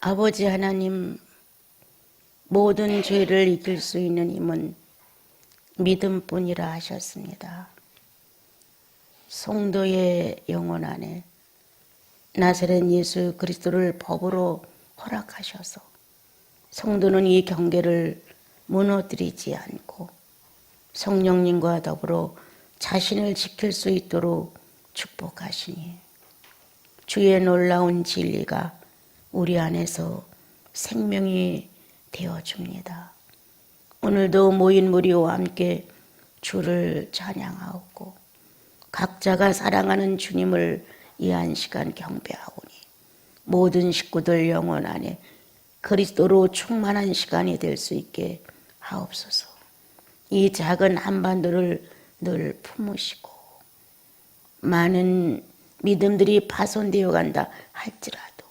아버지 하나님, 모든 죄를 이길 수 있는 힘은 믿음뿐이라 하셨습니다. 성도의 영혼 안에 나사렛 예수 그리스도를 법으로 허락하셔서 성도는 이 경계를 무너뜨리지 않고 성령님과 더불어 자신을 지킬 수 있도록 축복하시니 주의 놀라운 진리가 우리 안에서 생명이 되어줍니다. 오늘도 모인 무리와 함께 주를 찬양하옵고 각자가 사랑하는 주님을 이 한 시간 경배하오니 모든 식구들 영혼 안에 그리스도로 충만한 시간이 될 수 있게 하옵소서. 이 작은 한반도를 늘 품으시고 많은 믿음들이 파손되어 간다 할지라도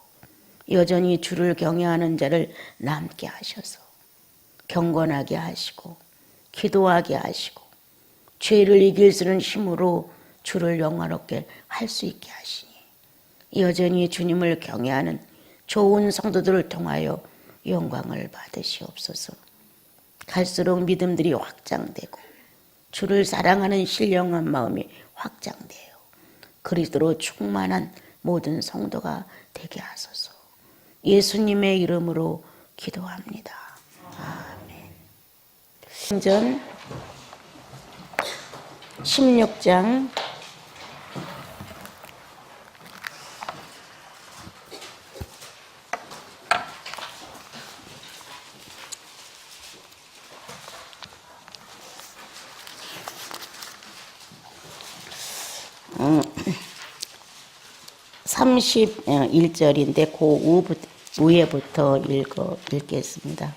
여전히 주를 경외하는 자를 남게 하셔서 경건하게 하시고 기도하게 하시고 죄를 이길 수 있는 힘으로 주를 영화롭게 할 수 있게 하시니 여전히 주님을 경외하는 좋은 성도들을 통하여 영광을 받으시옵소서. 갈수록 믿음들이 확장되고 주를 사랑하는 신령한 마음이 확장되어 그리스도로 충만한 모든 성도가 되게 하소서. 예수님의 이름으로 기도합니다. 아멘. 신전 16장 31절인데 그 위에부터 읽겠습니다.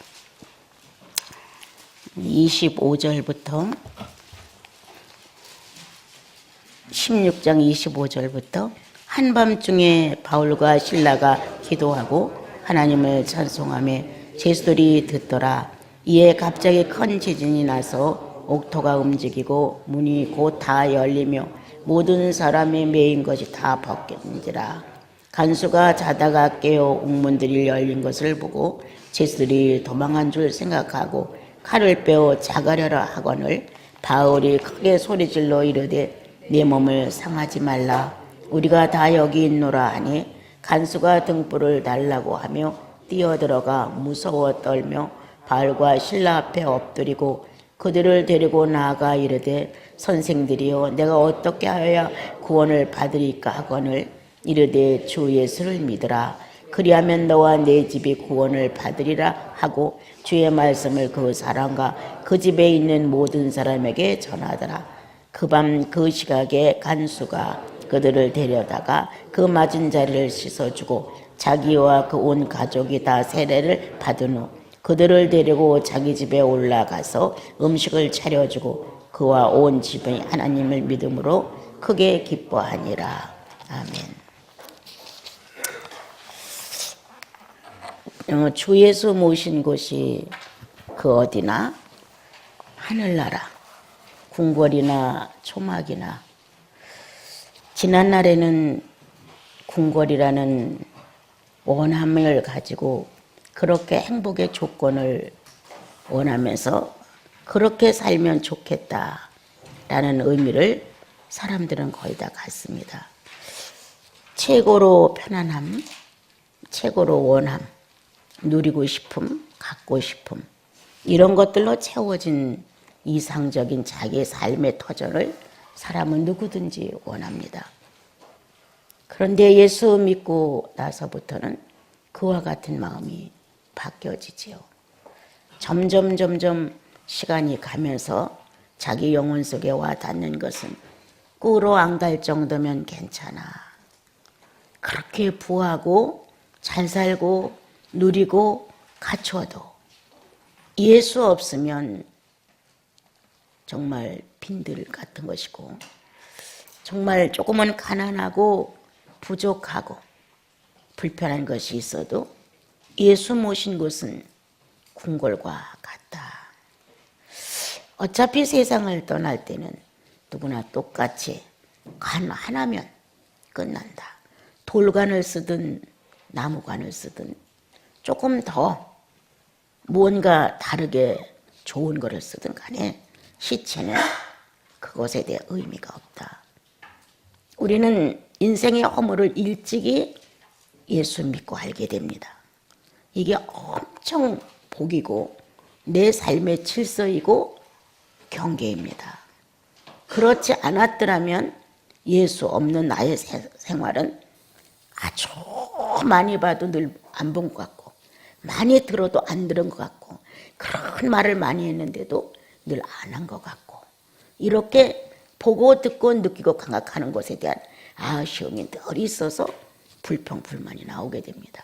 25절부터 16장 25절부터 한밤중에 바울과 실라가 기도하고 하나님을 찬송하며 제수들이 듣더라. 이에 갑자기 큰 지진이 나서 옥토가 움직이고 문이 곧 다 열리며 모든 사람이 메인 것이 다 벗겼는지라. 간수가 자다가 깨어 옥문들이 열린 것을 보고 제수들이 도망한 줄 생각하고 칼을 빼어 자가려라 하거늘 바울이 크게 소리질러 이르되 내 몸을 상하지 말라. 우리가 다 여기 있노라 하니 간수가 등불을 달라고 하며 뛰어들어가 무서워 떨며 바울과 실라 앞에 엎드리고 그들을 데리고 나아가 이르되 선생들이여 내가 어떻게 하여야 구원을 받으리까 하거늘 이르되 주 예수를 믿으라. 그리하면 너와 내 집이 구원을 받으리라 하고 주의 말씀을 그 사람과 그 집에 있는 모든 사람에게 전하더라. 그 밤 그 시각에 간수가 그들을 데려다가 그 맞은 자리를 씻어주고 자기와 그 온 가족이 다 세례를 받은 후 그들을 데리고 자기 집에 올라가서 음식을 차려주고 그와 온 집이 하나님을 믿음으로 크게 기뻐하니라. 아멘. 주 예수 모신 곳이 그 어디나 하늘나라, 궁궐이나 초막이나 지난날에는 궁궐이라는 원함을 가지고 그렇게 행복의 조건을 원하면서 그렇게 살면 좋겠다라는 의미를 사람들은 거의 다 갖습니다. 최고로 편안함, 최고로 원함, 누리고 싶음, 갖고 싶음 이런 것들로 채워진 이상적인 자기의 삶의 터전을 사람은 누구든지 원합니다. 그런데 예수 믿고 나서부터는 그와 같은 마음이 바뀌어지지요. 점점 시간이 가면서 자기 영혼 속에 와 닿는 것은 꿀로 안 갈 정도면 괜찮아. 그렇게 부하고 잘 살고 누리고 갖춰도 예수 없으면 정말 빈들 같은 것이고 정말 조금은 가난하고 부족하고 불편한 것이 있어도 예수 모신 곳은 궁궐과 같다. 어차피 세상을 떠날 때는 누구나 똑같이 관 하나면 끝난다. 돌관을 쓰든 나무관을 쓰든 조금 더 뭔가 다르게 좋은 거를 쓰든 간에 시체는 그것에 대해 의미가 없다. 우리는 인생의 허물을 일찍이 예수 믿고 알게 됩니다. 이게 엄청 복이고 내 삶의 질서이고 경계입니다. 그렇지 않았더라면 예수 없는 나의 생활은 아주 많이 봐도 늘 안 본 것 같고 많이 들어도 안 들은 것 같고 그런 말을 많이 했는데도 늘 안 한 것 같고 이렇게 보고 듣고 느끼고 감각하는 것에 대한 아쉬움이 늘 있어서 불평 불만이 나오게 됩니다.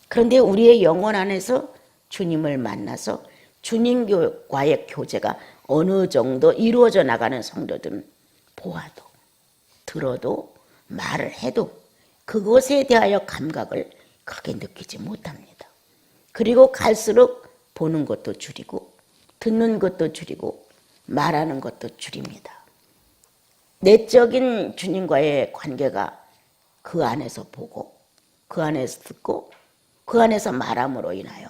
그런데 우리의 영혼 안에서 주님을 만나서 주님과의 교제가 어느 정도 이루어져 나가는 성도들은 보아도 들어도 말을 해도 그것에 대하여 감각을 크게 느끼지 못합니다. 그리고 갈수록 보는 것도 줄이고 듣는 것도 줄이고 말하는 것도 줄입니다. 내적인 주님과의 관계가 그 안에서 보고 그 안에서 듣고 그 안에서 말함으로 인하여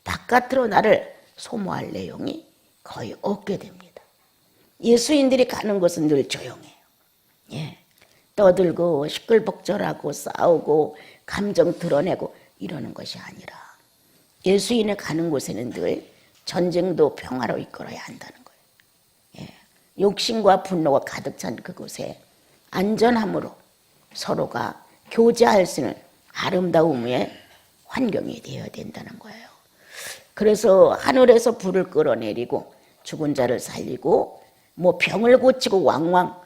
바깥으로 나를 소모할 내용이 거의 없게 됩니다. 예수인들이 가는 곳은 늘 조용해요. 예. 떠들고 시끌벅적하고 싸우고 감정 드러내고 이러는 것이 아니라 예수인이 가는 곳에는 늘 전쟁도 평화로 이끌어야 한다는 거예요. 예. 욕심과 분노가 가득 찬 그곳에 안전함으로 서로가 교제할 수 있는 아름다움의 환경이 되어야 된다는 거예요. 그래서 하늘에서 불을 끌어내리고 죽은 자를 살리고 뭐 병을 고치고 왕왕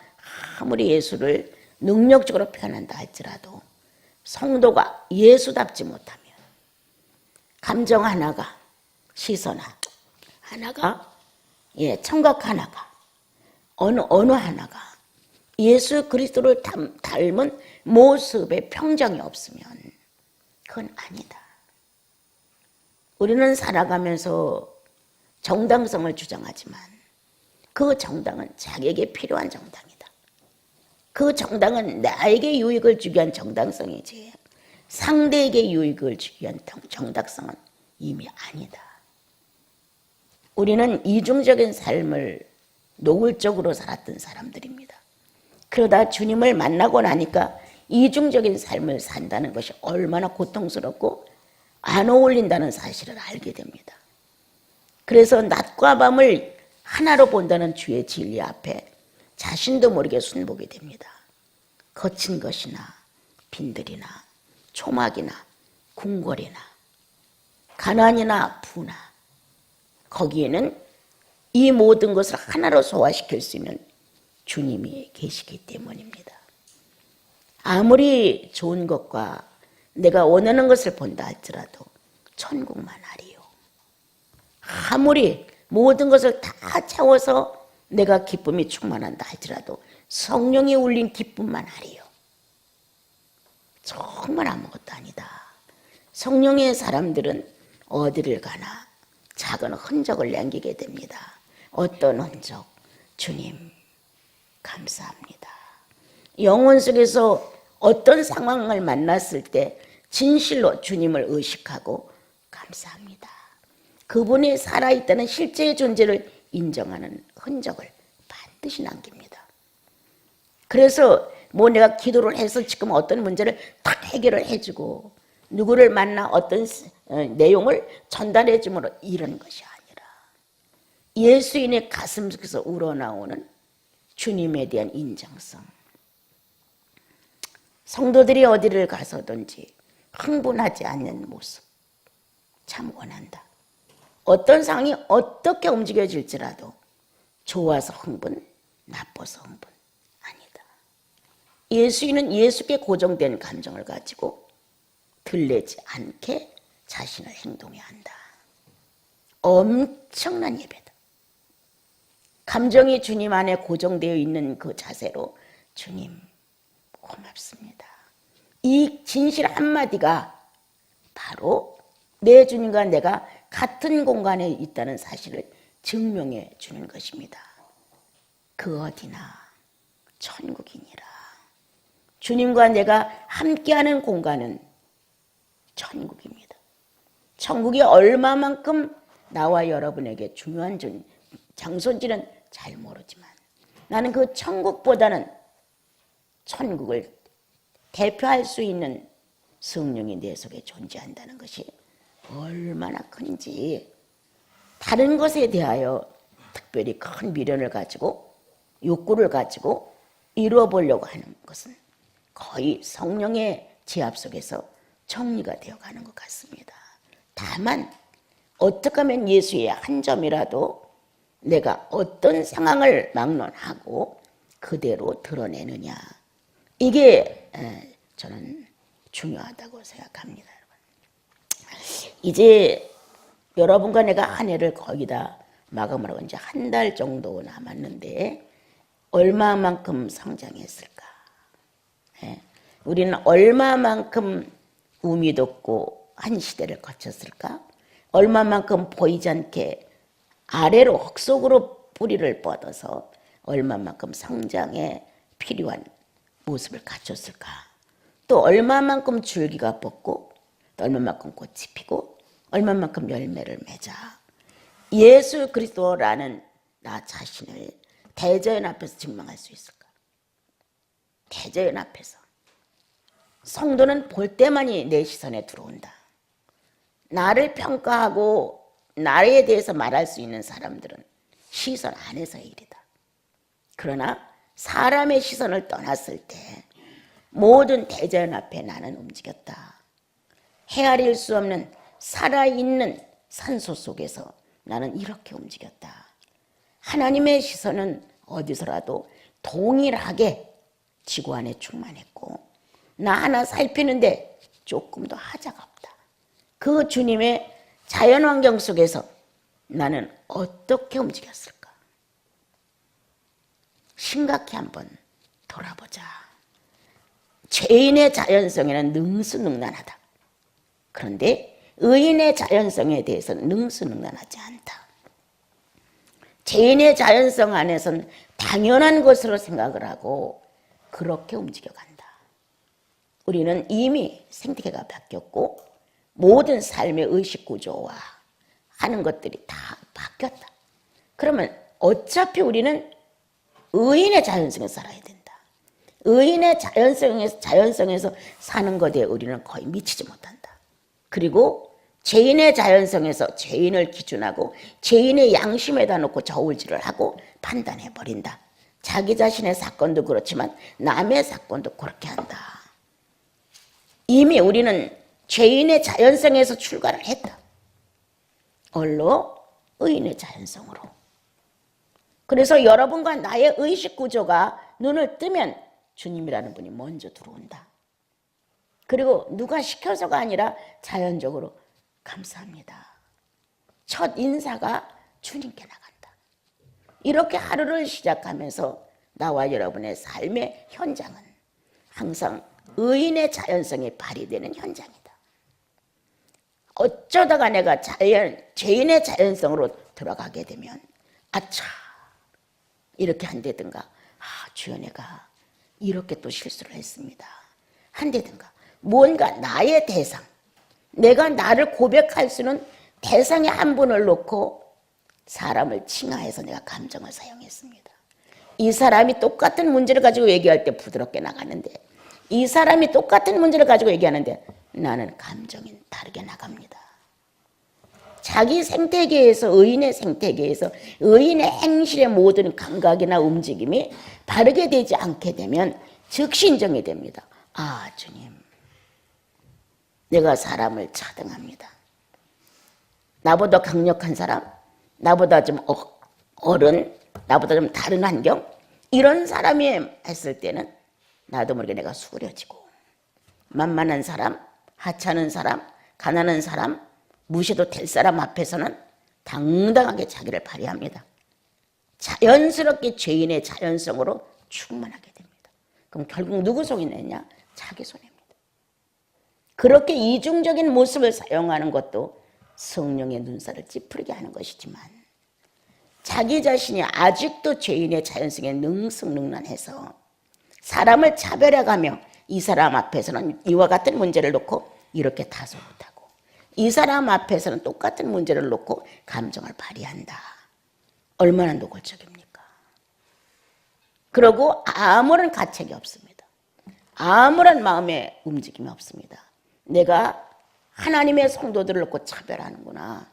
아무리 예수를 능력적으로 표현한다 할지라도 성도가 예수답지 못하면 감정 하나가 시선 하나가 청각 하나가 어느 하나가 예수 그리스도를 닮은 모습에 평정이 없으면 그건 아니다. 우리는 살아가면서 정당성을 주장하지만 그 정당은 자기에게 필요한 정당이다. 그 정당은 나에게 유익을 주기 위한 정당성이지 상대에게 유익을 주기 위한 정당성은 이미 아니다. 우리는 이중적인 삶을 노골적으로 살았던 사람들입니다. 그러다 주님을 만나고 나니까 이중적인 삶을 산다는 것이 얼마나 고통스럽고 안 어울린다는 사실을 알게 됩니다. 그래서 낮과 밤을 하나로 본다는 주의 진리 앞에 자신도 모르게 순복이 됩니다. 거친 것이나 빈들이나 초막이나 궁궐이나 가난이나 부나 거기에는 이 모든 것을 하나로 소화시킬 수 있는 주님이 계시기 때문입니다. 아무리 좋은 것과 내가 원하는 것을 본다 할지라도 천국만 아리요. 아무리 모든 것을 다 채워서 내가 기쁨이 충만한다 할지라도 성령이 울린 기쁨만 아리요. 정말 아무것도 아니다. 성령의 사람들은 어디를 가나 작은 흔적을 남기게 됩니다. 어떤 흔적? 주님 감사합니다. 영혼 속에서 어떤 상황을 만났을 때 진실로 주님을 의식하고 감사합니다. 그분이 살아있다는 실제의 존재를 인정하는 흔적을 반드시 남깁니다. 그래서 뭐 내가 기도를 해서 지금 어떤 문제를 딱 해결을 해주고 누구를 만나 어떤 내용을 전달해 줌으로 이런 것이 아니라 예수인의 가슴 속에서 우러나오는 주님에 대한 인정성. 성도들이 어디를 가서든지 흥분하지 않는 모습 참 원한다. 어떤 상황이 어떻게 움직여질지라도 좋아서 흥분, 나빠서 흥분 아니다. 예수인은 예수께 고정된 감정을 가지고 들리지 않게 자신을 행동해야 한다. 엄청난 예배다. 감정이 주님 안에 고정되어 있는 그 자세로 주님 고맙습니다. 이 진실 한마디가 바로 내 주님과 내가 같은 공간에 있다는 사실을 증명해 주는 것입니다. 그 어디나 천국이니라. 주님과 내가 함께하는 공간은 천국입니다. 천국이 얼마만큼 나와 여러분에게 중요한 장소인지는 잘 모르지만 나는 그 천국보다는 천국을 대표할 수 있는 성령이 내 속에 존재한다는 것이 얼마나 큰지, 다른 것에 대하여 특별히 큰 미련을 가지고 욕구를 가지고 이루어 보려고 하는 것은 거의 성령의 제압 속에서 정리가 되어가는 것 같습니다. 다만 어떻게 하면 예수의 한 점이라도 내가 어떤 상황을 막론하고 그대로 드러내느냐, 이게 저는 중요하다고 생각합니다. 이제 여러분과 내가 한 해를 거의 다 마감을 하고 이제 한 달 정도 남았는데 얼마만큼 성장했을까? 우리는 얼마만큼 우미 돋고 한 시대를 거쳤을까? 얼마만큼 보이지 않게 아래로 흙속으로 뿌리를 뻗어서 얼마만큼 성장에 필요한 모습을 갖췄을까? 또 얼마만큼 줄기가 뻗고 또 얼마만큼 꽃이 피고 얼마만큼 열매를 맺어 예수 그리스도라는 나 자신을 대자연 앞에서 증명할 수 있을까? 대자연 앞에서. 성도는 볼 때만이 내 시선에 들어온다. 나를 평가하고 나에 대해서 말할 수 있는 사람들은 시선 안에서의 일이다. 그러나 사람의 시선을 떠났을 때 모든 대자연 앞에 나는 움직였다. 헤아릴 수 없는 살아있는 산소 속에서 나는 이렇게 움직였다. 하나님의 시선은 어디서라도 동일하게 지구 안에 충만했고 나 하나 살피는데 조금도 하자가 없다. 그 주님의 자연환경 속에서 나는 어떻게 움직였을까? 심각히 한번 돌아보자. 죄인의 자연성에는 능수능란하다. 그런데 의인의 자연성에 대해서는 능수능란하지 않다. 죄인의 자연성 안에서는 당연한 것으로 생각을 하고 그렇게 움직여간다. 우리는 이미 생태계가 바뀌었고 모든 삶의 의식구조와 하는 것들이 다 바뀌었다. 그러면 어차피 우리는 의인의 자연성에서 살아야 된다. 의인의 자연성에서 사는 것에 우리는 거의 미치지 못한다. 그리고 죄인의 자연성에서 죄인을 기준하고 죄인의 양심에다 놓고 저울질을 하고 판단해버린다. 자기 자신의 사건도 그렇지만 남의 사건도 그렇게 한다. 이미 우리는 죄인의 자연성에서 출가를 했다. 얼로 의인의 자연성으로. 그래서 여러분과 나의 의식 구조가 눈을 뜨면 주님이라는 분이 먼저 들어온다. 그리고 누가 시켜서가 아니라 자연적으로 감사합니다. 첫 인사가 주님께 나간다. 이렇게 하루를 시작하면서 나와 여러분의 삶의 현장은 항상 의인의 자연성이 발휘되는 현장이다. 어쩌다가 내가 죄인의 자연성으로 들어가게 되면 아차 이렇게 한다든가 주여 내가 이렇게 또 실수를 했습니다 한다든가 뭔가 나의 대상, 내가 나를 고백할 수는 대상의 한 분을 놓고 사람을 칭하해서 내가 감정을 사용했습니다. 이 사람이 똑같은 문제를 가지고 얘기할 때 부드럽게 나가는데 이 사람이 똑같은 문제를 가지고 얘기하는데 나는 감정이 다르게 나갑니다. 자기 생태계에서 의인의 생태계에서 의인의 행실의 모든 감각이나 움직임이 바르게 되지 않게 되면 즉시 인정이 됩니다. 주님 내가 사람을 차등합니다. 나보다 강력한 사람, 나보다 좀 어른, 나보다 좀 다른 환경 이런 사람이 했을 때는 나도 모르게 내가 수그려지고 만만한 사람, 하찮은 사람, 가난한 사람, 무시도 될 사람 앞에서는 당당하게 자기를 발휘합니다. 자연스럽게 죄인의 자연성으로 충만하게 됩니다. 그럼 결국 누구 손이 내냐? 자기 손입니다. 그렇게 이중적인 모습을 사용하는 것도 성령의 눈살을 찌푸리게 하는 것이지만 자기 자신이 아직도 죄인의 자연성에 능숙능란해서 사람을 차별해가며 이 사람 앞에서는 이와 같은 문제를 놓고 이렇게 다소 못하고 이 사람 앞에서는 똑같은 문제를 놓고 감정을 발휘한다. 얼마나 노골적입니까? 그리고 아무런 가책이 없습니다. 아무런 마음의 움직임이 없습니다. 내가 하나님의 성도들을 놓고 차별하는구나.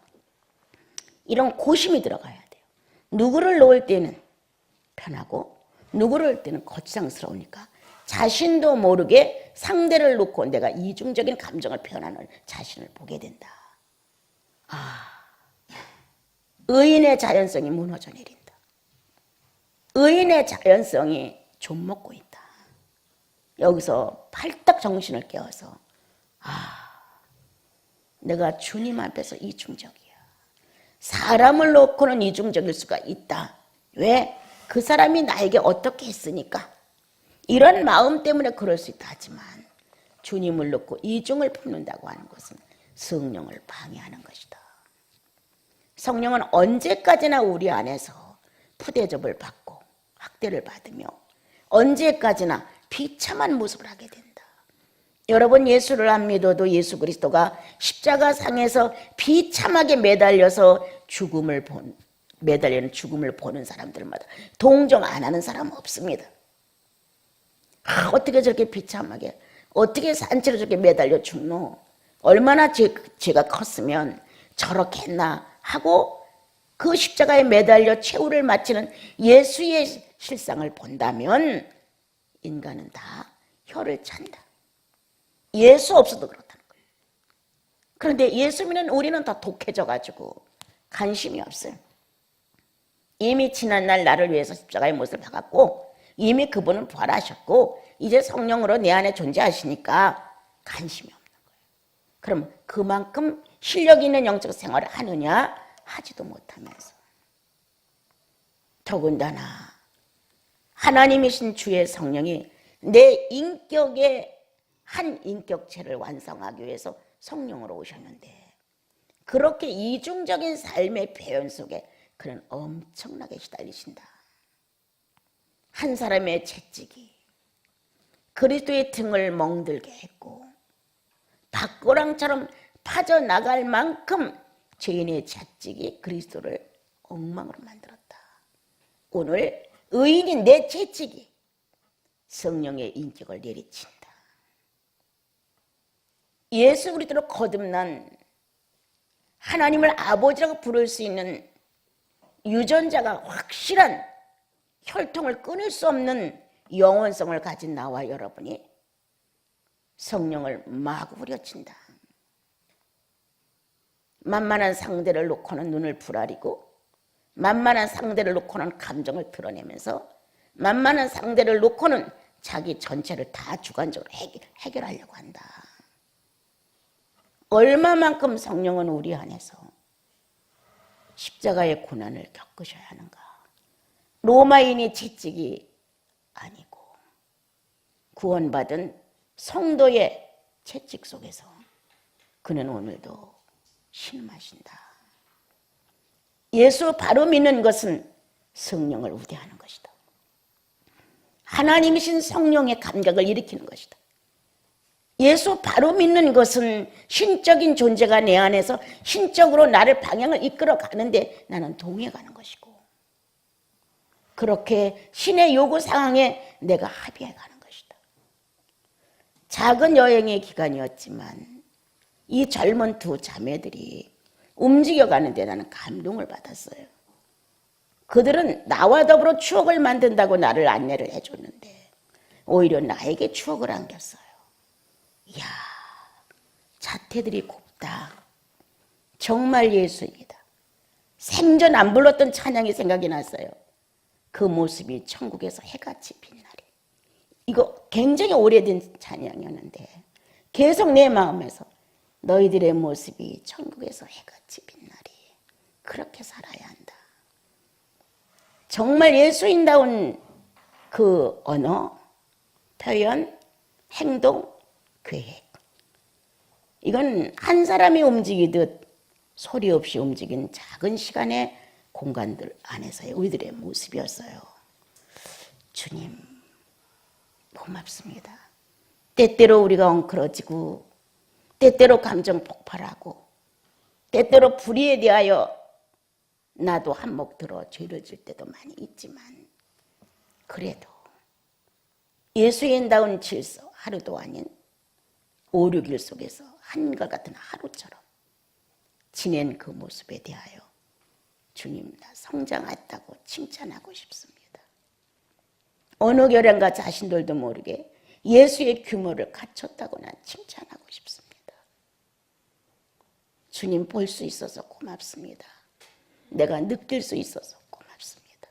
이런 고심이 들어가야 돼요. 누구를 놓을 때는 편하고 누구를 놓을 때는 거창스러우니까 자신도 모르게 상대를 놓고 내가 이중적인 감정을 표현하는 자신을 보게 된다. 의인의 자연성이 무너져 내린다. 의인의 자연성이 좀먹고 있다. 여기서 팔딱 정신을 깨워서 내가 주님 앞에서 이중적이야. 사람을 놓고는 이중적일 수가 있다. 왜? 그 사람이 나에게 어떻게 했으니까. 이런 마음 때문에 그럴 수 있다 하지만 주님을 놓고 이중을 품는다고 하는 것은 성령을 방해하는 것이다. 성령은 언제까지나 우리 안에서 푸대접을 받고 학대를 받으며 언제까지나 비참한 모습을 하게 된다. 여러분, 예수를 안 믿어도 예수 그리스도가 십자가상에서 비참하게 매달려서 매달리는 죽음을 보는 사람들마다 동정 안 하는 사람은 없습니다. 어떻게 저렇게 비참하게, 어떻게 산채로 저렇게 매달려 죽노? 얼마나 죄가 컸으면 저렇게 했나 하고 그 십자가에 매달려 최후를 마치는 예수의 실상을 본다면 인간은 다 혀를 찬다. 예수 없어도 그렇다는 거예요. 그런데 예수 믿는 우리는 더 독해져가지고 관심이 없어요. 이미 지난날 나를 위해서 십자가의 못을 박았고 이미 그분은 부활하셨고 이제 성령으로 내 안에 존재하시니까 관심이 없는 거예요. 그럼 그만큼 실력 있는 영적 생활을 하느냐? 하지도 못하면서. 더군다나 하나님이신 주의 성령이 내 인격의 한 인격체를 완성하기 위해서 성령으로 오셨는데 그렇게 이중적인 삶의 표현 속에 그는 엄청나게 시달리신다. 한 사람의 채찍이 그리스도의 등을 멍들게 했고 박고랑처럼 파져나갈 만큼 죄인의 채찍이 그리스도를 엉망으로 만들었다. 오늘 의인인 내 채찍이 성령의 인격을 내리친다. 예수 그리스도로 거듭난 하나님을 아버지라고 부를 수 있는 유전자가 확실한 혈통을 끊을 수 없는 영원성을 가진 나와 여러분이 성령을 마구 후려친다. 만만한 상대를 놓고는 눈을 부라리고 만만한 상대를 놓고는 감정을 드러내면서 만만한 상대를 놓고는 자기 전체를 다 주관적으로 해결하려고 한다. 얼마만큼 성령은 우리 안에서 십자가의 고난을 겪으셔야 하는가. 로마인이 채찍이 아니고 구원받은 성도의 채찍 속에서 그는 오늘도 신음하신다. 예수 바로 믿는 것은 성령을 우대하는 것이다. 하나님이신 성령의 감각을 일으키는 것이다. 예수 바로 믿는 것은 신적인 존재가 내 안에서 신적으로 나를 방향을 이끌어 가는데 나는 동의해가는 것이고 그렇게 신의 요구 상황에 내가 합의해가는 것이다. 작은 여행의 기간이었지만 이 젊은 두 자매들이 움직여가는데 나는 감동을 받았어요. 그들은 나와 더불어 추억을 만든다고 나를 안내를 해줬는데 오히려 나에게 추억을 안겼어요. 이야, 자태들이 곱다. 정말 예수입니다. 생전 안 불렀던 찬양이 생각이 났어요. 그 모습이 천국에서 해같이 빛나리. 이거 굉장히 오래된 찬양이었는데 계속 내 마음에서 너희들의 모습이 천국에서 해같이 빛나리. 그렇게 살아야 한다. 정말 예수인다운 그 언어, 표현, 행동, 계획. 이건 한 사람이 움직이듯 소리 없이 움직인 작은 시간의 공간들 안에서의 우리들의 모습이었어요. 주님, 고맙습니다. 때때로 우리가 엉클어지고 때때로 감정 폭발하고 때때로 불의에 대하여 나도 한몫 들어 죄를 질 때도 많이 있지만 그래도 예수인다운 질서, 하루도 아닌 5, 6일 속에서 한결같은 하루처럼 지낸 그 모습에 대하여 주님 나 성장했다고 칭찬하고 싶습니다. 어느 결연가 자신들도 모르게 예수의 규모를 갖췄다고 난 칭찬하고 싶습니다. 주님 볼 수 있어서 고맙습니다. 내가 느낄 수 있어서 고맙습니다.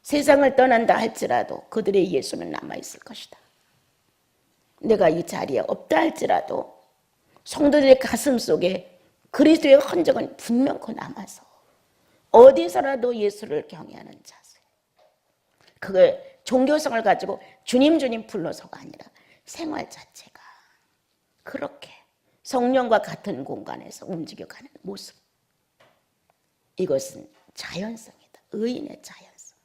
세상을 떠난다 할지라도 그들의 예수는 남아있을 것이다. 내가 이 자리에 없다 할지라도 성도들의 가슴 속에 그리스도의 흔적은 분명코 남아서 어디서라도 예수를 경외하는 자세, 그걸 종교성을 가지고 주님 주님 불러서가 아니라 생활 자체가 그렇게 성령과 같은 공간에서 움직여가는 모습, 이것은 자연성이다. 의인의 자연성.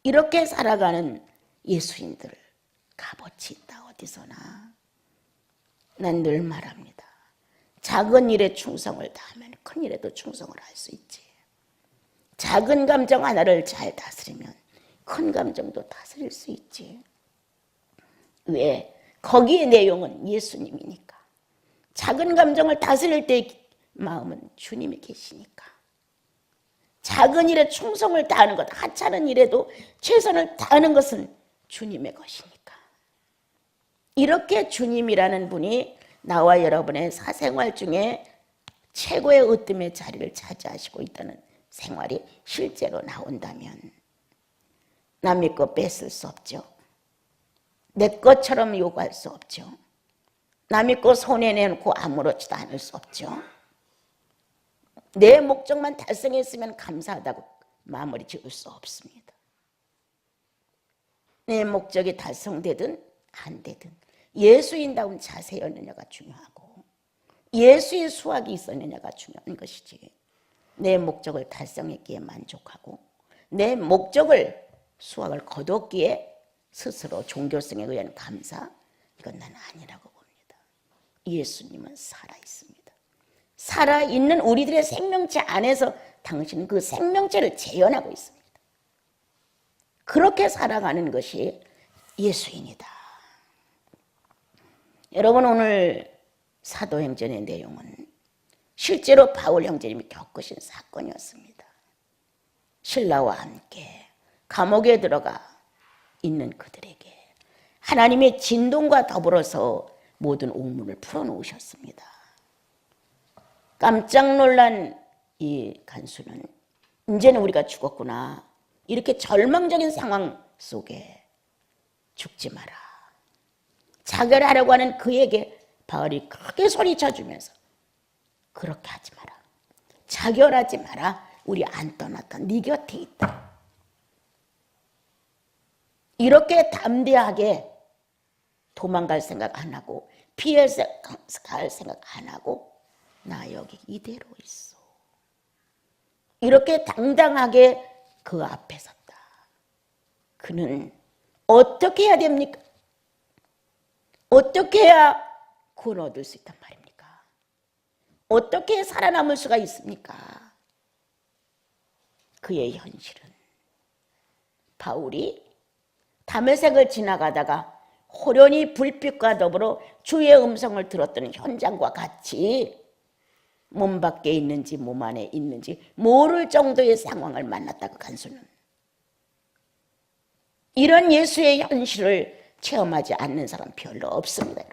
이렇게 살아가는 예수인들 값어치 있다. 어디서나. 난 늘 말합니다. 작은 일에 충성을 다하면 큰 일에도 충성을 할 수 있지. 작은 감정 하나를 잘 다스리면 큰 감정도 다스릴 수 있지. 왜? 거기의 내용은 예수님이니까. 작은 감정을 다스릴 때 마음은 주님이 계시니까. 작은 일에 충성을 다하는 것, 하찮은 일에도 최선을 다하는 것은 주님의 것이니까. 이렇게 주님이라는 분이 나와 여러분의 사생활 중에 최고의 으뜸의 자리를 차지하시고 있다는 생활이 실제로 나온다면 남의 것 뺏을 수 없죠. 내 것처럼 요구할 수 없죠. 남의 것 손에 내놓고 아무렇지도 않을 수 없죠. 내 목적만 달성했으면 감사하다고 마무리 지을 수 없습니다. 내 목적이 달성되든 안 되든 예수인다운 자세였느냐가 중요하고 예수의 수확이 있었느냐가 중요한 것이지, 내 목적을 달성했기에 만족하고 내 목적을 수확을 거뒀기에 스스로 종교성에 의한 감사, 이건 난 아니라고 봅니다. 예수님은 살아있습니다. 살아있는 우리들의 생명체 안에서 당신은 그 생명체를 재현하고 있습니다. 그렇게 살아가는 것이 예수인이다. 여러분, 오늘 사도행전의 내용은 실제로 바울 형제님이 겪으신 사건이었습니다. 신라와 함께 감옥에 들어가 있는 그들에게 하나님의 진동과 더불어서 모든 옥문을 풀어놓으셨습니다. 깜짝 놀란 이 간수는 이제는 우리가 죽었구나, 이렇게 절망적인 상황 속에 죽지 마라, 자결하려고 하는 그에게 바울이 크게 소리쳐주면서 그렇게 하지 마라, 자결하지 마라, 우리 안 떠났다, 네 곁에 있다. 이렇게 담대하게 도망갈 생각 안 하고 피해서 갈 생각 안 하고 나 여기 이대로 있어, 이렇게 당당하게 그 앞에 섰다. 그는 어떻게 해야 됩니까? 어떻게 해야 구원 얻을 수 있단 말입니까? 어떻게 살아남을 수가 있습니까? 그의 현실은 바울이 다메섹을 지나가다가 호련히 불빛과 더불어 주의 음성을 들었던 현장과 같이 몸 밖에 있는지 몸 안에 있는지 모를 정도의 상황을 만났다고 간수는. 이런 예수의 현실을 체험하지 않는 사람 별로 없습니다.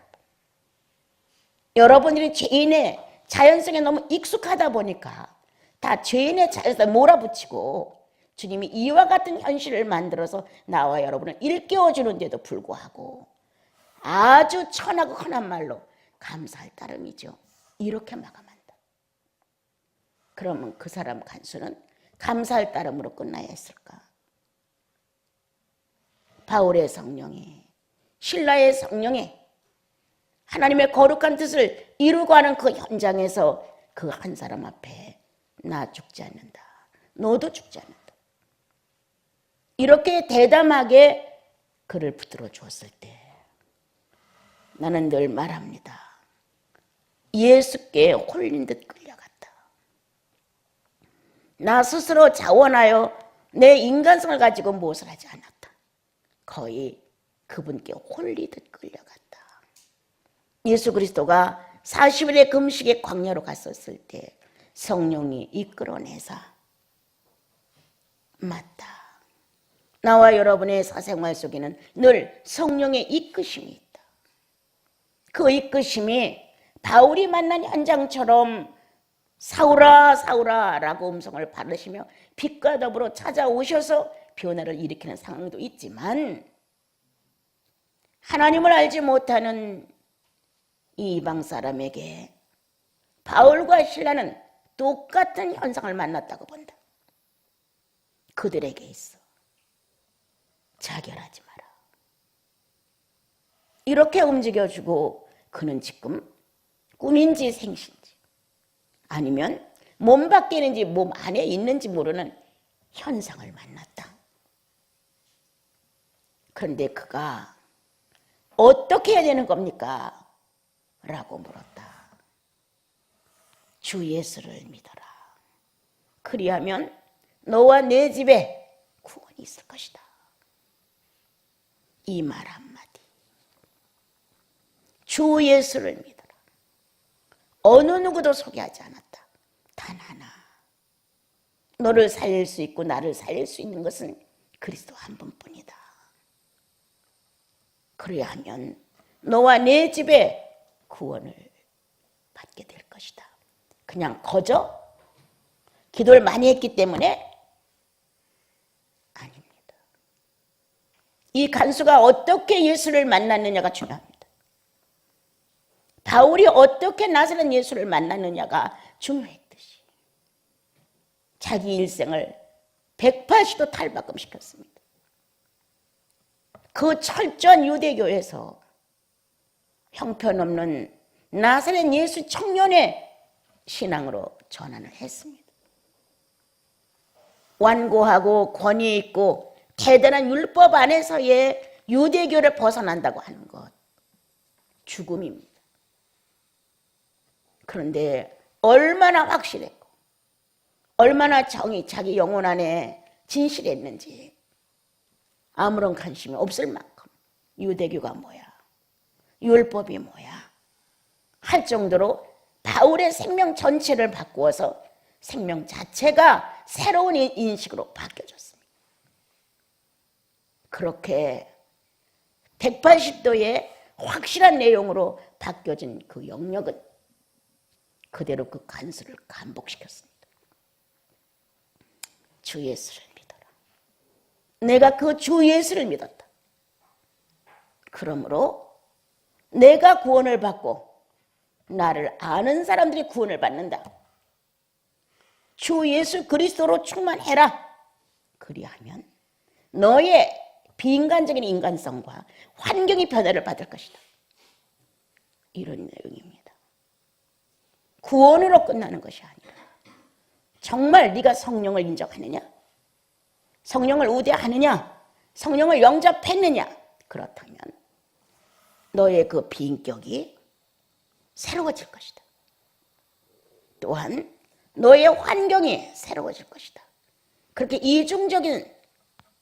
여러분들이 죄인의 자연성에 너무 익숙하다 보니까 다 죄인의 자연성에 몰아붙이고 주님이 이와 같은 현실을 만들어서 나와 여러분을 일깨워주는데도 불구하고 아주 천하고 흔한 말로 감사할 따름이죠. 이렇게 마감한다. 그러면 그 사람 간수는 감사할 따름으로 끝나야 했을까? 바울의 성령이, 신라의 성령이 하나님의 거룩한 뜻을 이루고 하는 그 현장에서 그 한 사람 앞에 나 죽지 않는다, 너도 죽지 않는다, 이렇게 대담하게 그를 붙들어 주었을 때 나는 늘 말합니다. 예수께 홀린 듯 끌려갔다. 나 스스로 자원하여 내 인간성을 가지고 무엇을 하지 않았다. 거의 그분께 홀리듯 끌려갔다. 예수 그리스도가 40일의 금식의 광야로 갔었을 때 성령이 이끌어내사 맞다. 나와 여러분의 사생활 속에는 늘 성령의 이끄심이 있다. 그 이끄심이 바울이 만난 현장처럼 사울아 사울아 라고 음성을 바르시며 빛과 더불어 찾아오셔서 변화를 일으키는 상황도 있지만 하나님을 알지 못하는 이 이방 사람에게 바울과 실라는 똑같은 현상을 만났다고 본다. 그들에게 있어 자결하지 마라. 이렇게 움직여주고 그는 지금 꿈인지 생신지 아니면 몸 밖에 있는지 몸 안에 있는지 모르는 현상을 만났다. 그런데 그가 어떻게 해야 되는 겁니까? 라고 물었다. 주 예수를 믿어라. 그리하면 너와 내 집에 구원이 있을 것이다. 이 말 한마디. 주 예수를 믿어라. 어느 누구도 소개하지 않았다. 단 하나. 너를 살릴 수 있고 나를 살릴 수 있는 것은 그리스도 한 분뿐이다. 그래야 하면 너와 내 집에 구원을 받게 될 것이다. 그냥 거저 기도를 많이 했기 때문에 아닙니다. 이 간수가 어떻게 예수를 만났느냐가 중요합니다. 바울이 어떻게 나사렛 예수를 만났느냐가 중요했듯이 자기 일생을 180도 탈바꿈시켰습니다. 그 철저한 유대교에서 형편없는 나사렛 예수 청년의 신앙으로 전환을 했습니다. 완고하고 권위 있고 대단한 율법 안에서의 유대교를 벗어난다고 하는 것, 죽음입니다. 그런데 얼마나 확실했고 얼마나 정이 자기 영혼 안에 진실했는지 아무런 관심이 없을 만큼 유대교가 뭐야, 율법이 뭐야 할 정도로 바울의 생명 전체를 바꾸어서 생명 자체가 새로운 인식으로 바뀌어졌습니다. 그렇게 180도의 확실한 내용으로 바뀌어진 그 영역은 그대로 그 간수를 감복시켰습니다. 주 예수를 믿어라. 내가 그 주 예수를 믿었다. 그러므로 내가 구원을 받고 나를 아는 사람들이 구원을 받는다. 주 예수 그리스도로 충만해라. 그리하면 너의 비인간적인 인간성과 환경이 변화를 받을 것이다. 이런 내용입니다. 구원으로 끝나는 것이 아니라 정말 네가 성령을 인정하느냐? 성령을 우대하느냐? 성령을 영접했느냐? 그렇다면 너의 그 비인격이 새로워질 것이다. 또한 너의 환경이 새로워질 것이다. 그렇게 이중적인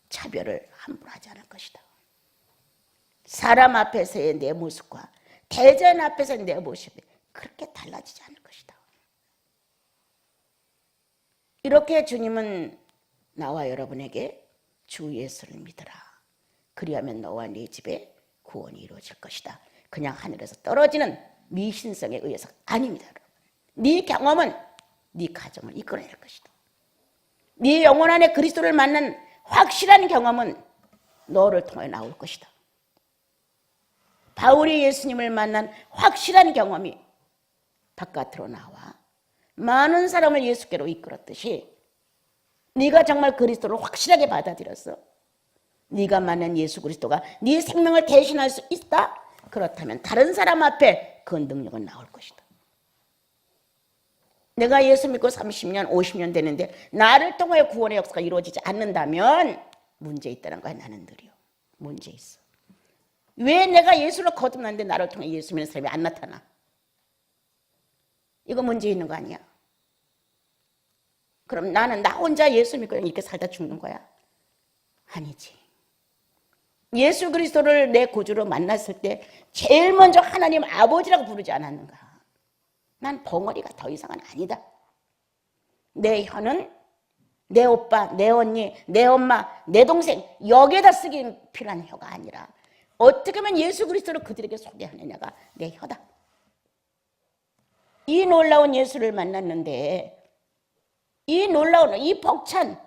차별을 함부로 하지 않을 것이다. 사람 앞에서의 내 모습과 대전 앞에서의 내 모습이 그렇게 달라지지 않을 것이다. 이렇게 주님은 나와 여러분에게 주 예수를 믿으라. 그리하면 너와 네 집에 구원이 이루어질 것이다. 그냥 하늘에서 떨어지는 미신성에 의해서 아닙니다. 여러분. 네 경험은 네 가정을 이끌어낼 것이다. 네 영혼 안에 그리스도를 만난 확실한 경험은 너를 통해 나올 것이다. 바울이 예수님을 만난 확실한 경험이 바깥으로 나와 많은 사람을 예수께로 이끌었듯이 네가 정말 그리스도를 확실하게 받아들였어. 네가 만난 예수 그리스도가 네 생명을 대신할 수 있다. 그렇다면 다른 사람 앞에 그 능력은 나올 것이다. 내가 예수 믿고 30년, 50년 되는데 나를 통하여 구원의 역사가 이루어지지 않는다면 문제 있다는 거야. 나는 느려. 문제 있어. 왜 내가 예수를 거듭났는데 나를 통해 예수 믿는 사람이 안 나타나? 이거 문제 있는 거 아니야? 그럼 나는 나 혼자 예수 믿고 이렇게 살다 죽는 거야? 아니지. 예수 그리스도를 내 구주로 만났을 때 제일 먼저 하나님 아버지라고 부르지 않았는가? 난 벙어리가 더 이상은 아니다. 내 혀는 내 오빠, 내 언니, 내 엄마, 내 동생 여기에다 쓰기 필요한 혀가 아니라 어떻게 하면 예수 그리스도를 그들에게 소개하느냐가 내 혀다. 이 놀라운 예수를 만났는데 이 놀라운 이 벅찬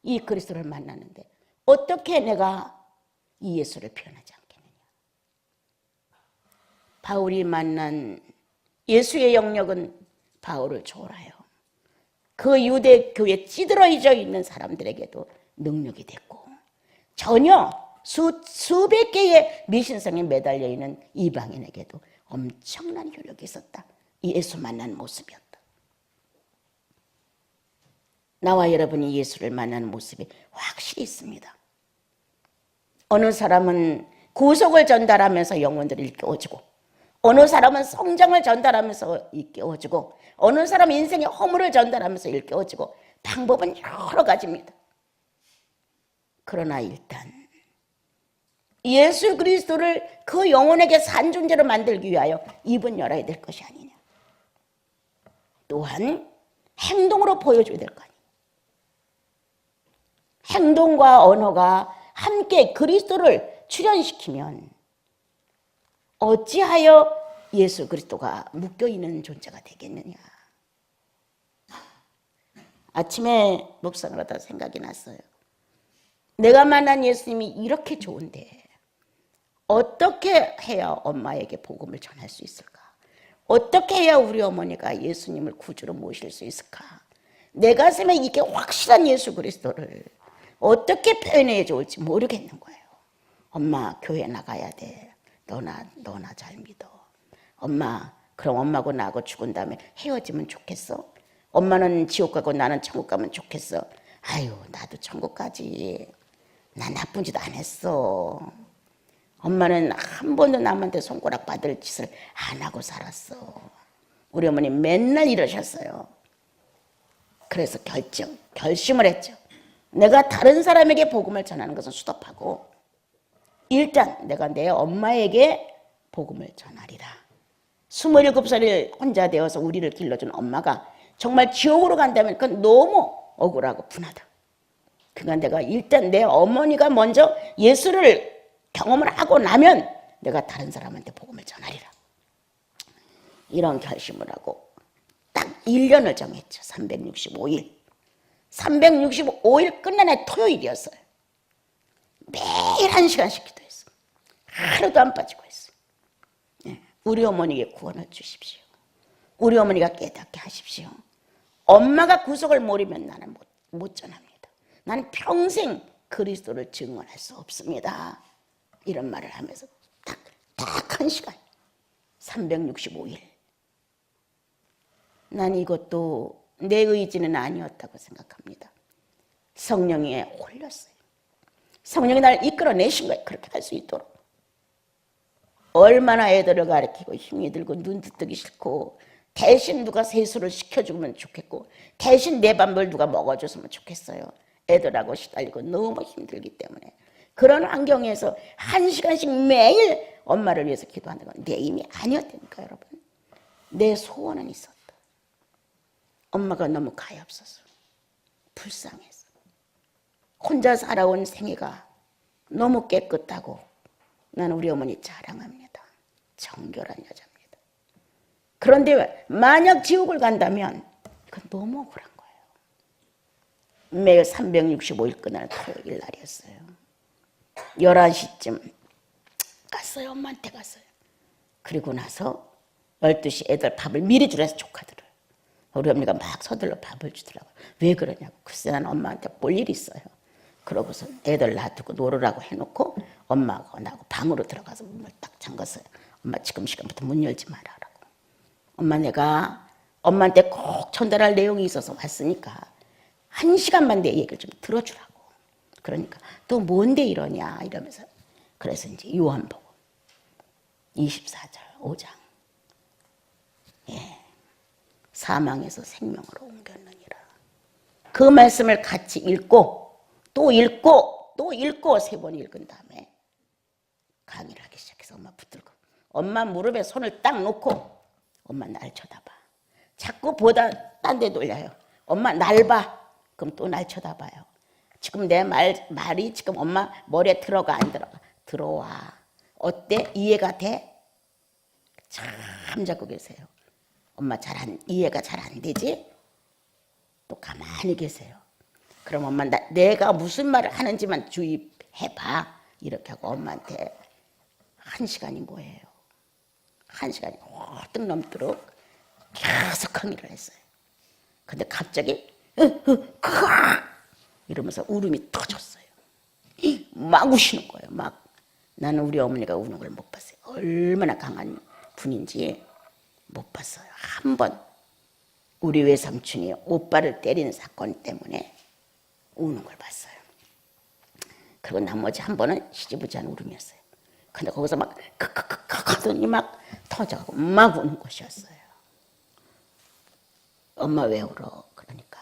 이 그리스도를 만났는데 어떻게 내가 이 예수를 표현하지 않겠느냐. 바울이 만난 예수의 영역은 바울을 초월하여 그 유대 교회에 찌들어져 있는 사람들에게도 능력이 됐고 전혀 수백 개의 미신성에 매달려 있는 이방인에게도 엄청난 효력이 있었다. 이 예수 만난 모습이었다. 나와 여러분이 예수를 만나는 모습이 확실히 있습니다. 어느 사람은 구속을 전달하면서 영혼들을 일깨워주고 어느 사람은 성장을 전달하면서 일깨워주고 어느 사람은 인생의 허물을 전달하면서 일깨워주고 방법은 여러 가지입니다. 그러나 일단 예수 그리스도를 그 영혼에게 산 존재로 만들기 위하여 입은 열어야 될 것이 아니냐. 또한 행동으로 보여줘야 될 거 아니냐. 행동과 언어가 함께 그리스도를 출현시키면 어찌하여 예수 그리스도가 묶여있는 존재가 되겠느냐. 아침에 묵상을 하다 생각이 났어요. 내가 만난 예수님이 이렇게 좋은데 어떻게 해야 엄마에게 복음을 전할 수 있을까? 어떻게 해야 우리 어머니가 예수님을 구주로 모실 수 있을까? 내 가슴에 이게 확실한 예수 그리스도를 어떻게 표현해 좋을지 모르겠는 거예요. 엄마 교회 나가야 돼. 너나 잘 믿어. 엄마 그럼 엄마하고 나하고 죽은 다음에 헤어지면 좋겠어? 엄마는 지옥 가고 나는 천국 가면 좋겠어? 아유 나도 천국 가지. 나 나쁜 짓 안 했어. 엄마는 한 번도 남한테 손가락 받을 짓을 안 하고 살았어. 우리 어머니 맨날 이러셨어요. 그래서 결심을 했죠. 내가 다른 사람에게 복음을 전하는 것은 수답하고 일단 내가 내 엄마에게 복음을 전하리라. 27살이 혼자 되어서 우리를 길러준 엄마가 정말 지옥으로 간다면 그건 너무 억울하고 분하다. 그러니까 내가 일단 내 어머니가 먼저 예수를 경험을 하고 나면 내가 다른 사람한테 복음을 전하리라. 이런 결심을 하고 딱 1년을 정했죠. 365일. 365일 끝난 날 토요일이었어요. 매일 1시간씩 기도했어요. 하루도 안 빠지고 했어요. 우리 어머니에게 구원을 주십시오. 우리 어머니가 깨닫게 하십시오. 엄마가 구속을 모르면 나는 못 전합니다. 나는 평생 그리스도를 증언할 수 없습니다. 이런 말을 하면서 딱 1시간 365일. 난 이것도 내 의지는 아니었다고 생각합니다. 성령에 홀렸어요. 성령이 나를 이끌어내신 거예요. 그렇게 할 수 있도록. 얼마나 애들을 가르치고 힘이 들고 눈 뜨기 싫고 대신 누가 세수를 시켜주면 좋겠고 대신 내 밥을 누가 먹어줬으면 좋겠어요. 애들하고 시달리고 너무 힘들기 때문에 그런 환경에서 1시간씩 매일 엄마를 위해서 기도하는 건 내 힘이 아니었다니까 여러분. 내 소원은 있었다. 엄마가 너무 가엾어서 불쌍해서 혼자 살아온 생애가 너무 깨끗하고 나는 우리 어머니 자랑합니다. 정결한 여자입니다. 그런데 만약 지옥을 간다면 그건 너무 억울한 거예요. 매일 365일 끝나는 토요일 날이었어요. 11시쯤 갔어요. 엄마한테 갔어요. 그리고 나서 12시 애들 밥을 미리 주라서 조카들을. 우리 어머니가 막 서둘러 밥을 주더라고요. 왜 그러냐고. 글쎄 난 엄마한테 볼 일이 있어요. 그러고서 애들 놔두고 놀으라고 해놓고 엄마하고 나하고 방으로 들어가서 문을 딱 잠갔어요. 엄마 지금 시간부터 문 열지 말아라고. 엄마 내가 엄마한테 꼭 전달할 내용이 있어서 왔으니까 1시간만 내 얘기를 좀 들어주라고. 그러니까 또 뭔데 이러냐 이러면서 그래서 이제 요한복음 24절 5장 사망에서 생명으로 옮겼느니라. 그 말씀을 같이 읽고 또 읽고 또 읽고 3번 읽은 다음에 강의를 하기 시작해서 엄마 붙들고 엄마 무릎에 손을 딱 놓고 엄마 날 쳐다봐. 자꾸 보다 딴 데 돌려요. 엄마 날 봐. 그럼 또 날 쳐다봐요. 지금 내 말이 지금 엄마 머리에 들어가 안 들어가? 들어와. 어때? 이해가 돼? 참 잡고 계세요. 엄마 이해가 잘 안 되지? 또 가만히 계세요. 그럼 엄마 내가 무슨 말을 하는지만 주의해봐. 이렇게 하고 엄마한테 1시간이 뭐예요? 1시간이 호뜩 넘도록 계속 강의를 했어요. 근데 갑자기 이러면서 울음이 터졌어요. 막 우시는 거예요. 막. 나는 우리 어머니가 우는 걸 못 봤어요. 얼마나 강한 분인지 못 봤어요. 한 번 우리 외삼촌이 오빠를 때리는 사건 때문에 우는 걸 봤어요. 그리고 나머지 한 번은 시지부지한 울음이었어요. 근데 거기서 막 크크크크 하더니 막 터져가고 막 우는 것이었어요. 엄마 왜 울어? 그러니까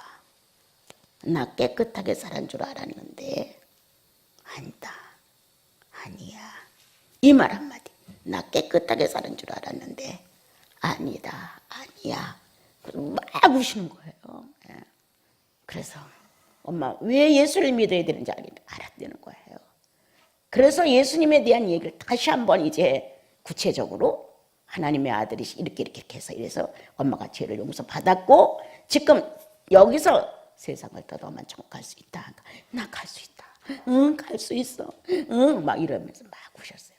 나 깨끗하게 살은 줄 알았는데 아니다. 아니야. 이 말 한마디. 나 깨끗하게 사는 줄 알았는데 아니다. 아니야. 막 우시는 거예요. 그래서 엄마 왜 예수를 믿어야 되는지 알았다는 거예요. 그래서 예수님에 대한 얘기를 다시 한번 이제 구체적으로 하나님의 아들이 이렇게 해서 이래서 엄마가 죄를 용서받았고 지금 여기서 세상을 떠도만 갈 수 있다. 나 갈 수 있다. 응, 갈 수 있어. 응, 막 이러면서 막 우셨어요.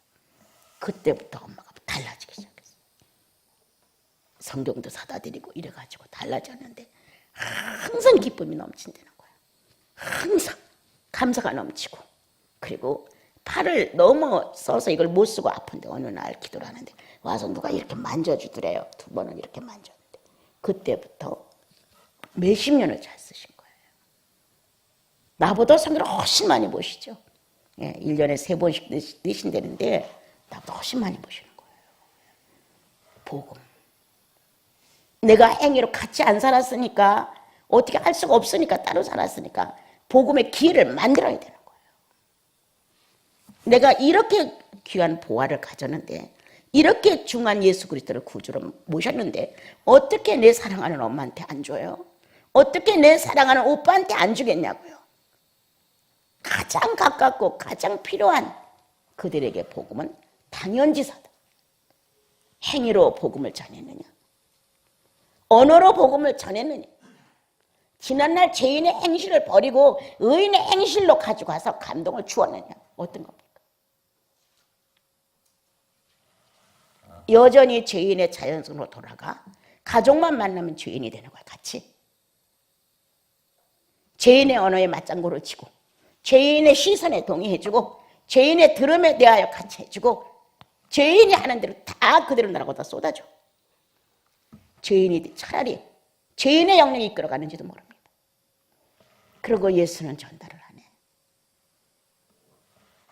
그때부터 엄마가 달라지기 시작했어요. 성경도 사다 드리고 이래가지고 달라졌는데 항상 기쁨이 넘친다는 거예요. 항상 감사가 넘치고 그리고 팔을 너무 써서 이걸 못 쓰고 아픈데 어느 날 기도를 하는데 와서 누가 이렇게 만져주더래요. 2번은 이렇게 만졌는데 그때부터 몇십 년을 잘 쓰신 거예요. 나보다 성경을 훨씬 많이 보시죠. 1년에 3번씩 내신다는데 나보다 훨씬 많이 보시는 거예요. 복음. 내가 행위로 같이 안 살았으니까 어떻게 할 수가 없으니까 따로 살았으니까 복음의 기회를 만들어야 되는 거예요. 내가 이렇게 귀한 보화를 가졌는데 이렇게 중한 예수 그리스도를 구주로 모셨는데 어떻게 내 사랑하는 엄마한테 안 줘요? 어떻게 내 사랑하는 오빠한테 안 주겠냐고요. 가장 가깝고 가장 필요한 그들에게 복음은 당연지사다. 행위로 복음을 전했느냐? 언어로 복음을 전했느냐? 지난날 죄인의 행실을 버리고 의인의 행실로 가지고 와서 감동을 주었느냐? 어떤 겁니까? 여전히 죄인의 자연성으로 돌아가 가족만 만나면 죄인이 되는 거야. 같이. 죄인의 언어에 맞장구를 치고 죄인의 시선에 동의해주고 죄인의 들음에 대하여 같이 해주고 죄인이 하는 대로 다 그대로 나라고 다 쏟아줘. 죄인이 차라리 죄인의 영역이 이끌어가는지도 모릅니다. 그리고 예수는 전달을 하네.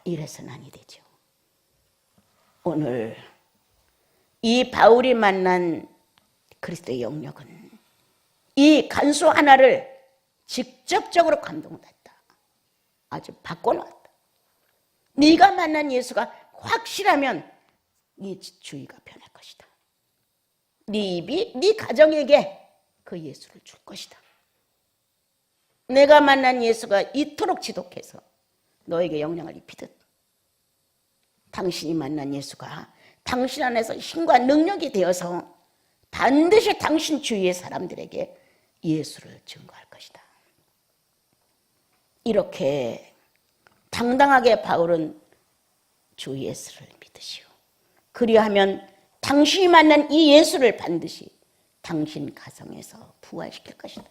이래서는 아니 되죠. 오늘 이 바울이 만난 그리스도의 영역은 이 간수 하나를 직접적으로 감동받았다. 아주 바꿔놨다. 네가 만난 예수가 확실하면 네 주의가 변할 것이다. 네 입이 네 가정에게 그 예수를 줄 것이다. 내가 만난 예수가 이토록 지독해서 너에게 영향을 입히듯 당신이 만난 예수가 당신 안에서 힘과 능력이 되어서 반드시 당신 주위의 사람들에게 예수를 증거할 것이다. 이렇게 당당하게 바울은 주 예수를 믿으시오. 그리하면 당신이 만난 이 예수를 반드시 당신 가정에서 부활시킬 것이다.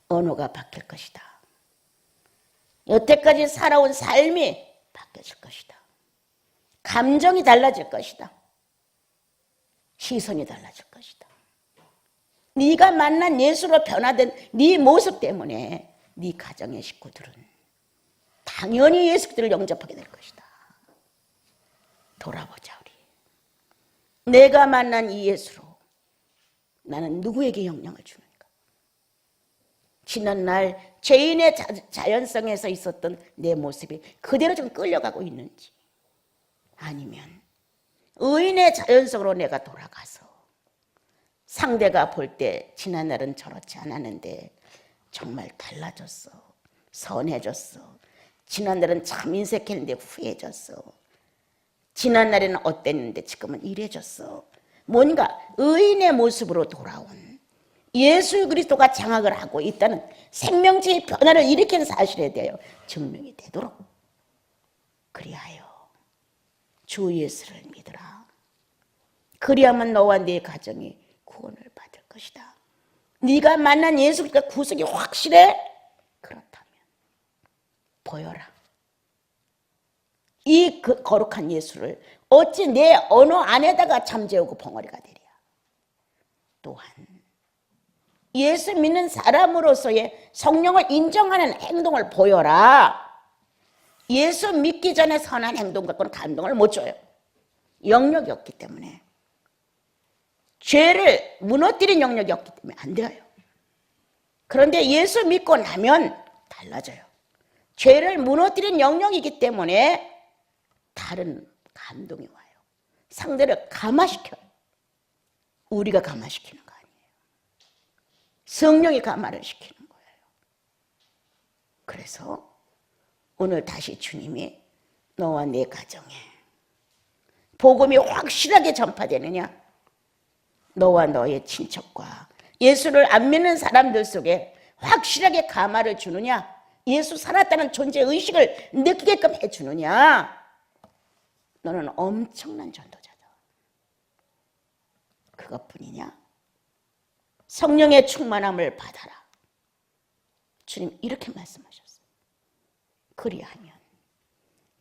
언어가 바뀔 것이다. 여태까지 살아온 삶이 바뀌어질 것이다. 감정이 달라질 것이다. 시선이 달라질 것이다. 네가 만난 예수로 변화된 네 모습 때문에 네 가정의 식구들은 당연히 예수 그리스도를 영접하게 될 것이다. 돌아보자 우리. 내가 만난 이 예수로 나는 누구에게 영향을 주는가? 지난날 죄인의 자연성에서 있었던 내 모습이 그대로 좀 끌려가고 있는지, 아니면 의인의 자연성으로 내가 돌아가서 상대가 볼 때 지난날은 저렇지 않았는데 정말 달라졌어, 선해졌어, 지난날은 참 인색했는데 후해졌어, 지난날에는 어땠는데 지금은 이래졌어, 뭔가 의인의 모습으로 돌아온 예수 그리스도가 장악을 하고 있다는 생명체의 변화를 일으키는 사실에 대하여 증명이 되도록, 그리하여 주 예수를 믿으라. 그리하면 너와 네 가정이 구원을 받을 것이다. 네가 만난 예수 그리스도가 구속이 확실해? 그렇다면 보여라. 이 거룩한 예수를 어찌 내 언어 안에다가 잠재우고 벙어리가 되랴. 또한 예수 믿는 사람으로서의 성령을 인정하는 행동을 보여라. 예수 믿기 전에 선한 행동 갖고는 감동을 못 줘요. 영역이 없기 때문에, 죄를 무너뜨린 영역이 없기 때문에 안 돼요. 그런데 예수 믿고 나면 달라져요. 죄를 무너뜨린 영역이기 때문에 다른 감동이 와요. 상대를 감화시켜요. 우리가 감화시키는 거 아니에요. 성령이 감화를 시키는 거예요. 그래서 오늘 다시 주님이 너와 내 가정에 복음이 확실하게 전파되느냐, 너와 너의 친척과 예수를 안 믿는 사람들 속에 확실하게 감화를 주느냐, 예수 살았다는 존재 의식을 느끼게끔 해주느냐, 너는 엄청난 전도자다. 그것뿐이냐? 성령의 충만함을 받아라. 주님 이렇게 말씀하셨어요. 그리하면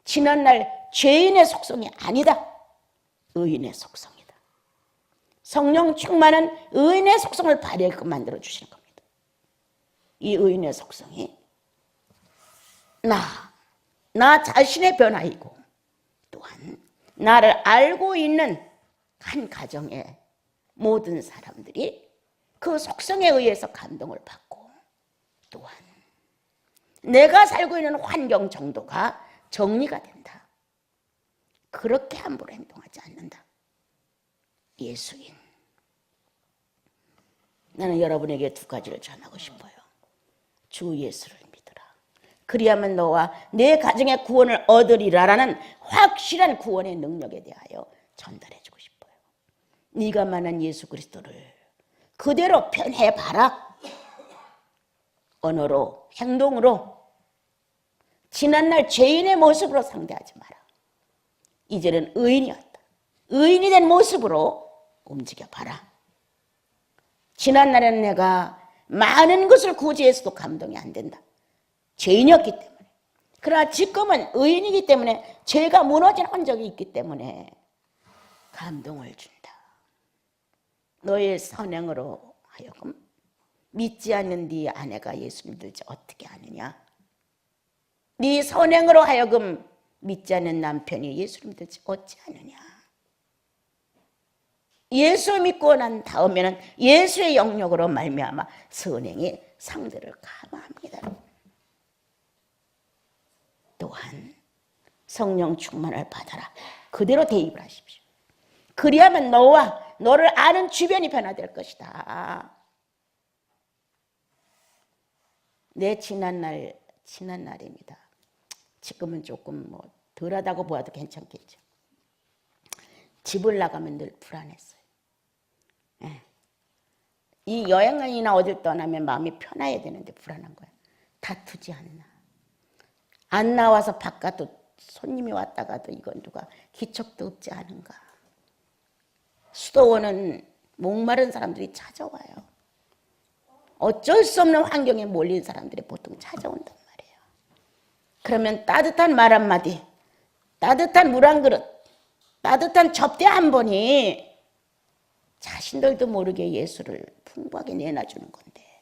지난날 죄인의 속성이 아니다, 의인의 속성이다. 성령 충만은 의인의 속성을 발휘하게끔 만들어주시는 겁니다. 이 의인의 속성이 나 자신의 변화이고, 또한 나를 알고 있는 한 가정의 모든 사람들이 그 속성에 의해서 감동을 받고, 또한 내가 살고 있는 환경 정도가 정리가 된다. 그렇게 함부로 행동하지 않는다. 예수인. 나는 여러분에게 두 가지를 전하고 싶어요. 주 예수를 믿으라. 그리하면 너와 내 가정의 구원을 얻으리라라는 확실한 구원의 능력에 대하여 전달해주고 싶어요. 네가 만난 예수 그리스도를 그대로 표현해봐라. 언어로, 행동으로, 지난날 죄인의 모습으로 상대하지 마라. 이제는 의인이었다. 의인이 된 모습으로 움직여봐라. 지난날에는 내가 많은 것을 구제해서도 감동이 안 된다. 죄인이었기 때문에. 그러나 지금은 의인이기 때문에 죄가 무너진 흔적이 있기 때문에 감동을 준다. 너의 선행으로 하여금 믿지 않는 네 아내가 예수 믿을지 어떻게 아느냐? 네 선행으로 하여금 믿지 않는 남편이 예수 믿을지 어찌 아느냐? 예수 믿고 난 다음에는 예수의 영역으로 말미암아 선행이 상대를 감화합니다. 또한 성령 충만을 받아라. 그대로 대입을 하십시오. 그리하면 너와 너를 아는 주변이 변화될 것이다. 내 지난날입니다. 지금은 조금 덜하다고 보아도 괜찮겠죠. 집을 나가면 늘 불안했어요. 이 여행이나 어딜 떠나면 마음이 편해야 되는데 불안한 거야. 다투지 않나. 안 나와서 바깥도 손님이 왔다가도 이건 누가 기척도 없지 않은가. 수도원은 목마른 사람들이 찾아와요. 어쩔 수 없는 환경에 몰린 사람들이 보통 찾아온단 말이에요. 그러면 따뜻한 말 한마디, 따뜻한 물 한 그릇, 따뜻한 접대 한 번이 자신들도 모르게 예수를 풍부하게 내놔주는 건데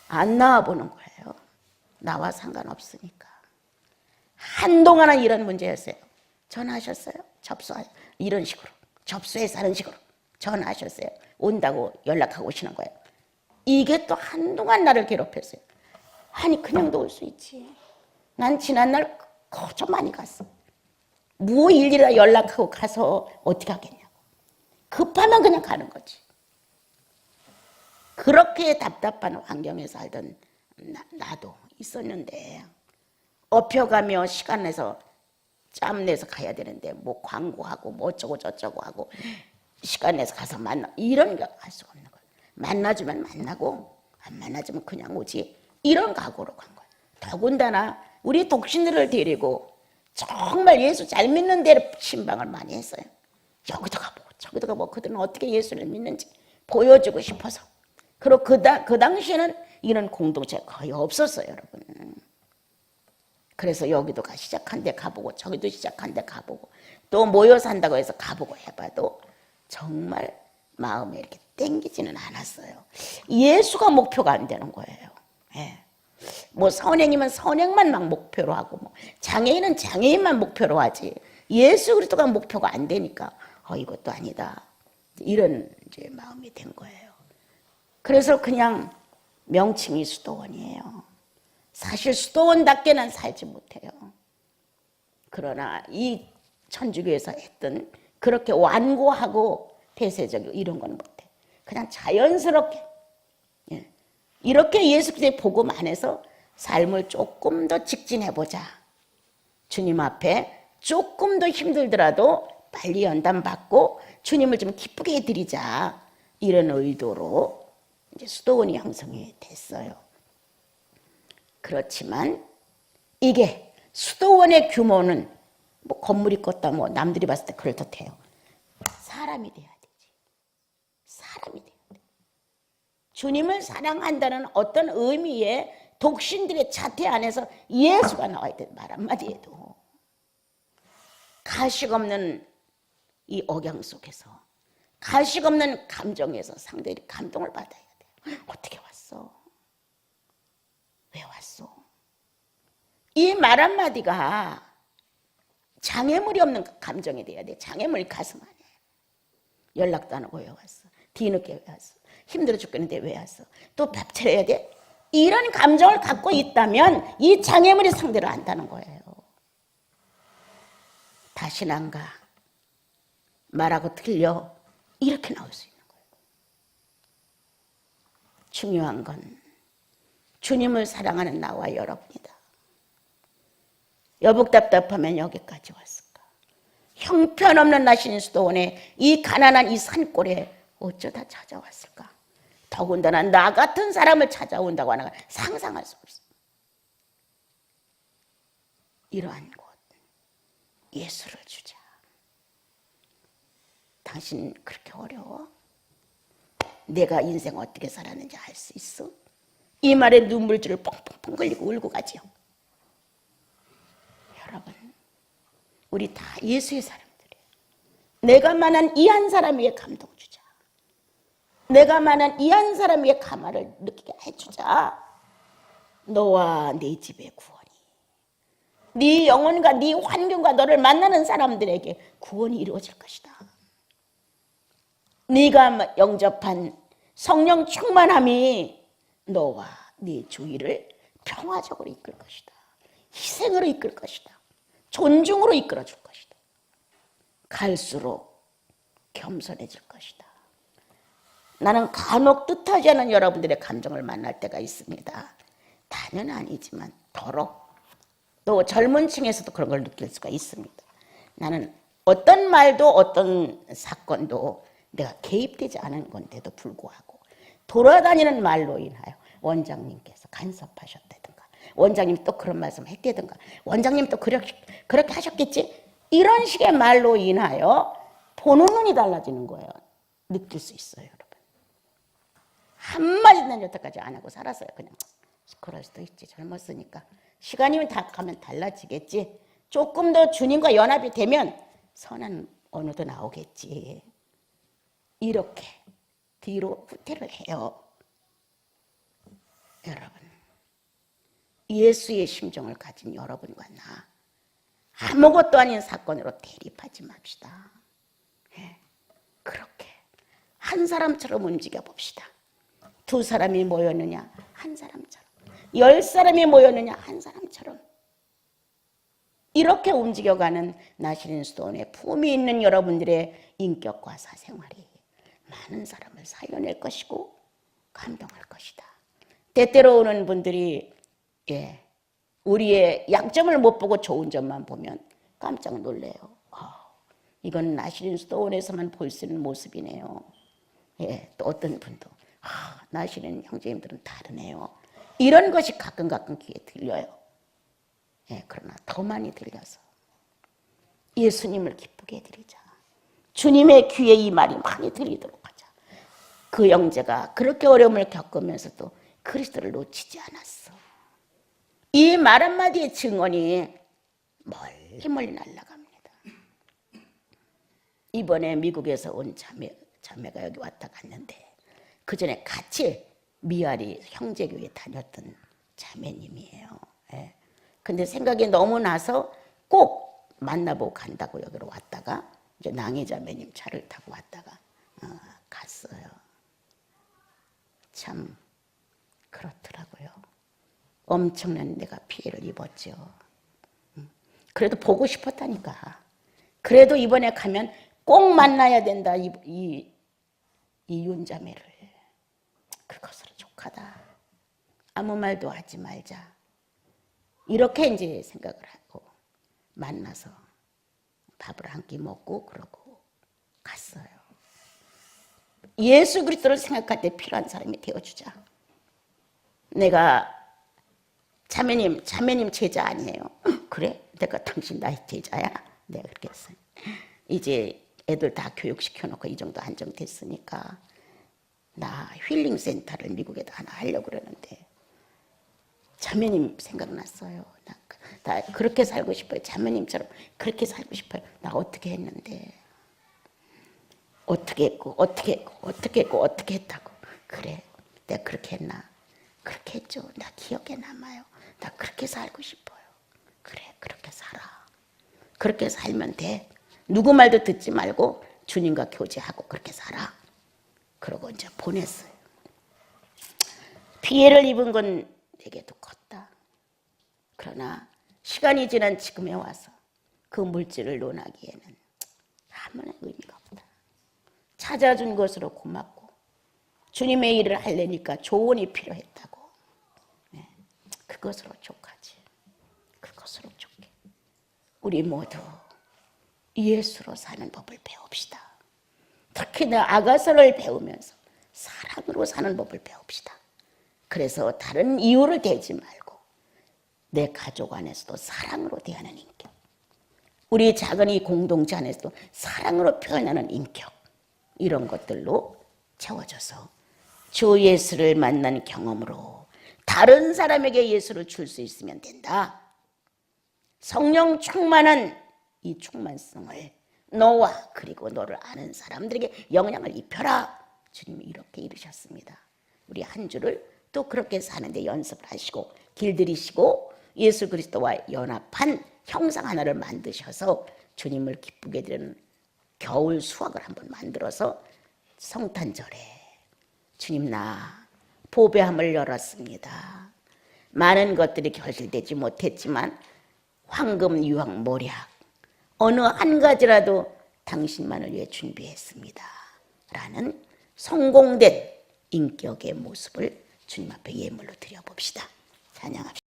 안 나와보는 거예요. 나와 상관없으니까. 한동안은 이런 문제였어요. 전화하셨어요? 접수하세요. 이런 식으로. 접수해서 하는 식으로. 전화하셨어요. 온다고 연락하고 오시는 거예요. 이게 또 한동안 나를 괴롭혔어요. 아니 그냥도 올 수 있지. 난 지난날 거저 많이 갔어. 뭐 일이라 연락하고 가서 어떻게 하겠냐고. 급하면 그냥 가는 거지. 그렇게 답답한 환경에 살던 나도 있었는데 업혀가며 시간 내서 짬 내서 가야 되는데 뭐 광고하고 뭐 어쩌고 저쩌고 하고 시간 내서 가서 만나 이런 거 할 수가 없는 거예요. 만나주면 만나고 안 만나주면 그냥 오지 이런 각오로 간 거예요. 더군다나 우리 독신들을 데리고 정말 예수 잘 믿는 데로 신방을 많이 했어요. 여기도 가보고 저기도 가보고 그들은 어떻게 예수를 믿는지 보여주고 싶어서. 그리고 그 당시에는 이런 공동체가 거의 없었어요, 여러분. 그래서 여기도 시작한 데 가보고 저기도 시작한 데 가보고 또 모여 산다고 해서 가보고 해봐도 정말 마음에 이렇게 땡기지는 않았어요. 예수가 목표가 안 되는 거예요. 예. 뭐 선행이면 선행만 막 목표로 하고 뭐 장애인은 장애인만 목표로 하지 예수 그리스도가 목표가 안 되니까 이것도 아니다. 이런 이제 마음이 된 거예요. 그래서 그냥 명칭이 수도원이에요. 사실 수도원답게는 살지 못해요. 그러나 이 천주교에서 했던 그렇게 완고하고 폐쇄적이고 이런 건 못해. 그냥 자연스럽게 이렇게 예수 그리스도의 복음 안에서 삶을 조금 더 직진해보자. 주님 앞에 조금 더 힘들더라도 빨리 연단받고 주님을 좀 기쁘게 해드리자. 이런 의도로 이제 수도원이 형성이 됐어요. 그렇지만 이게 수도원의 규모는 뭐 건물이 컸다 뭐 남들이 봤을 때 그럴듯해요. 사람이 돼야 되지. 사람이 돼야 돼. 주님을 사랑한다는 어떤 의미의 독신들의 자태 안에서 예수가 나와야 돼. 말 한마디에도. 가식 없는 이 억양 속에서 가식 없는 감정에서 상대들이 감동을 받아야 돼. 어떻게 왔어? 왜 왔어? 이 말 한마디가 장애물이 없는 감정이 돼야 돼. 장애물 가슴 안에. 연락도 안 하고 왜 왔어? 뒤늦게 왜 왔어? 힘들어 죽겠는데 왜 왔어? 또 밥 차려야 돼? 이런 감정을 갖고 있다면 이 장애물이 상대를 안다는 거예요. 다시는 안 가. 말하고 틀려. 이렇게 나올 수 있는 거예요. 중요한 건 주님을 사랑하는 나와 여러분이다. 여복 답답하면 여기까지 왔을까? 형편없는 나신 수도원에 이 가난한 이 산골에 어쩌다 찾아왔을까? 더군다나 나 같은 사람을 찾아온다고 하는 건 상상할 수 없어. 이러한 곳 예수를 주자. 당신 그렇게 어려워? 내가 인생 어떻게 살았는지 알 수 있어? 이 말에 눈물줄을 뻥뻥뻥 흘리고 울고 가지요. 여러분, 우리 다 예수의 사람들이에요. 내가 만난 이 한 사람 위에 감동 주자. 내가 만난 이 한 사람 위에 감화를 느끼게 해주자. 너와 네 집의 구원이, 네 영혼과 네 환경과 너를 만나는 사람들에게 구원이 이루어질 것이다. 네가 영접한 성령 충만함이 너와 네 주위를 평화적으로 이끌 것이다. 희생으로 이끌 것이다. 존중으로 이끌어 줄 것이다. 갈수록 겸손해질 것이다. 나는 간혹 뜻하지 않은 여러분들의 감정을 만날 때가 있습니다. 다는 아니지만 더러 또 젊은 층에서도 그런 걸 느낄 수가 있습니다. 나는 어떤 말도 어떤 사건도 내가 개입되지 않은 건데도 불구하고 돌아다니는 말로 인하여 원장님께서 간섭하셨다든가 원장님 또 그런 말씀 했다든가 원장님 또 그렇게 하셨겠지? 이런 식의 말로 인하여 보는 눈이 달라지는 거예요. 느낄 수 있어요, 여러분. 한마디 난 여태까지 안 하고 살았어요. 그냥 그럴 수도 있지. 젊었으니까. 시간이 다 가면 달라지겠지. 조금 더 주님과 연합이 되면 선한 언어도 나오겠지. 이렇게 뒤로 후퇴를 해요. 여러분, 예수의 심정을 가진 여러분과 나 아무것도 아닌 사건으로 대립하지 맙시다. 그렇게 한 사람처럼 움직여 봅시다. 두 사람이 모였느냐? 한 사람처럼. 10사람이 모였느냐? 한 사람처럼. 이렇게 움직여가는 나시린 스톤의 품이 있는 여러분들의 인격과 사생활이 많은 사람을 살려낼 것이고 감동할 것이다. 때때로 오는 분들이 우리의 약점을 못 보고 좋은 점만 보면 깜짝 놀래요. 이건 나시린 스톤에서만 볼 수 있는 모습이네요. 또 어떤 분도 나시린 형제님들은 다르네요. 이런 것이 가끔 귀에 들려요. 그러나 더 많이 들려서 예수님을 기쁘게 해드리자. 주님의 귀에 이 말이 많이 들리도록 하자. 그 형제가 그렇게 어려움을 겪으면서도 그리스도를 놓치지 않았어. 이 말 한마디의 증언이 멀리 날아갑니다. 이번에 미국에서 온 자매가 여기 왔다 갔는데 그 전에 같이 미아리 형제교회 다녔던 자매님이에요. 근데 생각이 너무 나서 꼭 만나보고 간다고 여기로 왔다가 이제 낭희 자매님 차를 타고 왔다가 갔어요. 참 그렇더라고요. 엄청난 내가 피해를 입었죠. 그래도 보고 싶었다니까. 그래도 이번에 가면 꼭 만나야 된다. 이 윤자매를. 그것으로 족하다. 아무 말도 하지 말자. 이렇게 이제 생각을 하고 만나서 밥을 한 끼 먹고 그러고 갔어요. 예수 그리스도를 생각할 때 필요한 사람이 되어주자. 내가 자매님 제자 아니에요. 그래? 내가 당신 나의 제자야? 내가 그렇게 했어요. 이제 애들 다 교육시켜놓고 이 정도 안정됐으니까 나 힐링센터를 미국에다 하나 하려고 그러는데 자매님 생각났어요. 나 그렇게 살고 싶어요. 자매님처럼 그렇게 살고 싶어요. 나 어떻게 했는데 어떻게 했다고. 그래 내가 그렇게 했나? 그렇게 했죠. 나 기억에 남아요. 나 그렇게 살고 싶어요. 그래 그렇게 살아. 그렇게 살면 돼. 누구 말도 듣지 말고 주님과 교제하고 그렇게 살아. 그러고 이제 보냈어요. 피해를 입은 건 되게도 컸다. 그러나 시간이 지난 지금에 와서 그 물질을 논하기에는 아무런 의미가 없다. 찾아준 것으로 고맙고 주님의 일을 하려니까 조언이 필요했다고. 그것으로 족하지. 그것으로 족해. 우리 모두 예수로 사는 법을 배웁시다. 특히나 아가서를 배우면서 사랑으로 사는 법을 배웁시다. 그래서 다른 이유를 대지 말고 내 가족 안에서도 사랑으로 대하는 인격, 우리 작은 이 공동체 안에서도 사랑으로 표현하는 인격, 이런 것들로 채워져서 주 예수를 만난 경험으로 다른 사람에게 예수를 줄 수 있으면 된다. 성령 충만한 이 충만성을 너와 그리고 너를 아는 사람들에게 영향을 입혀라. 주님이 이렇게 이르셨습니다. 우리 한 주를 또 그렇게 사는데 연습을 하시고 길들이시고 예수 그리스도와 연합한 형상 하나를 만드셔서 주님을 기쁘게 드리는 겨울 수확을 한번 만들어서 성탄절에 주님 나 보배함을 열었습니다. 많은 것들이 결실되지 못했지만 황금, 유황, 모략 어느 한 가지라도 당신만을 위해 준비했습니다. 라는 성공된 인격의 모습을 주님 앞에 예물로 드려봅시다. 찬양합시다.